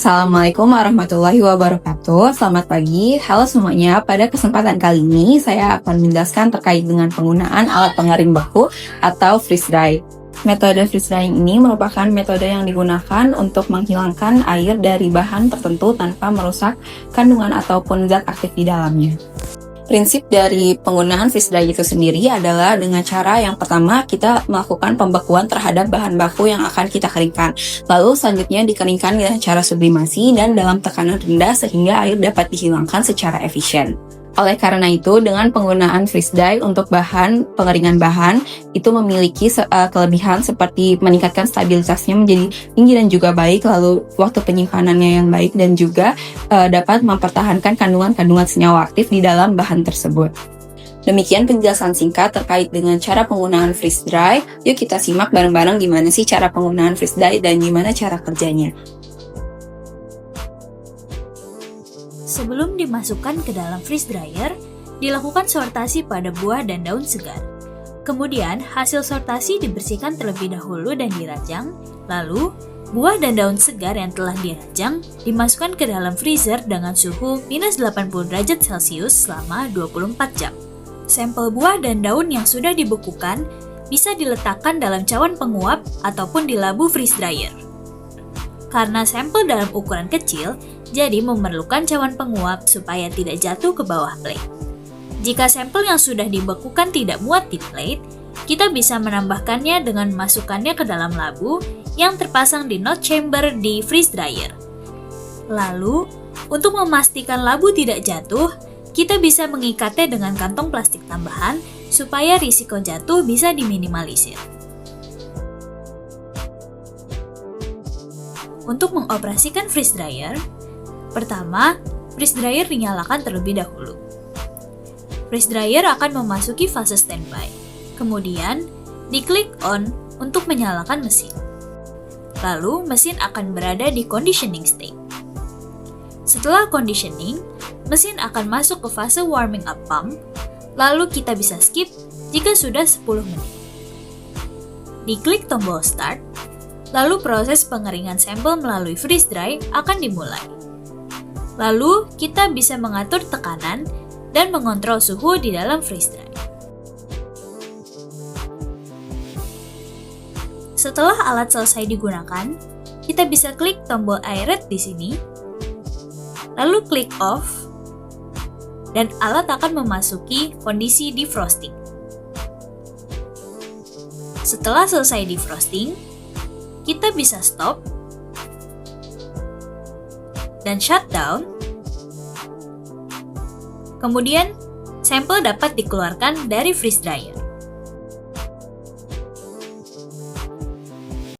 Assalamualaikum warahmatullahi wabarakatuh. Selamat pagi, halo semuanya. Pada kesempatan kali ini, saya akan menjelaskan terkait dengan penggunaan alat pengering baku atau freeze dry. Metode freeze drying ini merupakan metode yang digunakan untuk menghilangkan air dari bahan tertentu tanpa merusak kandungan ataupun zat aktif di dalamnya. Prinsip dari penggunaan freeze dry itu sendiri adalah dengan cara yang pertama kita melakukan pembekuan terhadap bahan baku yang akan kita keringkan. Lalu selanjutnya dikeringkan dengan cara sublimasi dan dalam tekanan rendah sehingga air dapat dihilangkan secara efisien. Oleh karena itu, dengan penggunaan freeze dry untuk pengeringan bahan itu memiliki kelebihan seperti meningkatkan stabilitasnya menjadi tinggi dan juga baik, lalu waktu penyimpanannya yang baik dan juga dapat mempertahankan kandungan-kandungan senyawa aktif di dalam bahan tersebut. Demikian penjelasan singkat terkait dengan cara penggunaan freeze dry. Yuk kita simak bareng-bareng gimana sih cara penggunaan freeze dry dan gimana cara kerjanya. Sebelum dimasukkan ke dalam freeze dryer, dilakukan sortasi pada buah dan daun segar. Kemudian, hasil sortasi dibersihkan terlebih dahulu dan dirajang. Lalu, buah dan daun segar yang telah dirajang dimasukkan ke dalam freezer dengan suhu minus 80 derajat Celcius selama 24 jam. Sampel buah dan daun yang sudah dibekukan bisa diletakkan dalam cawan penguap ataupun di labu freeze dryer. Karena sampel dalam ukuran kecil, jadi memerlukan cawan penguap supaya tidak jatuh ke bawah plate. Jika sampel yang sudah dibekukan tidak muat di plate, kita bisa menambahkannya dengan memasukkannya ke dalam labu yang terpasang di node chamber di freeze dryer. Lalu, untuk memastikan labu tidak jatuh, kita bisa mengikatnya dengan kantong plastik tambahan supaya risiko jatuh bisa diminimalisir. Untuk mengoperasikan freeze dryer, pertama, freeze dryer dinyalakan terlebih dahulu. Freeze dryer akan memasuki fase standby. Kemudian, diklik on untuk menyalakan mesin. Lalu, mesin akan berada di conditioning state. Setelah conditioning, mesin akan masuk ke fase warming up pump, lalu kita bisa skip jika sudah 10 menit. Diklik tombol start, lalu proses pengeringan sampel melalui freeze dry akan dimulai. Lalu, kita bisa mengatur tekanan dan mengontrol suhu di dalam freeze dry. Setelah alat selesai digunakan, kita bisa klik tombol aerate di sini, lalu klik off, dan alat akan memasuki kondisi defrosting. Setelah selesai defrosting, kita bisa stop dan shutdown. Kemudian, sampel dapat dikeluarkan dari freeze dryer.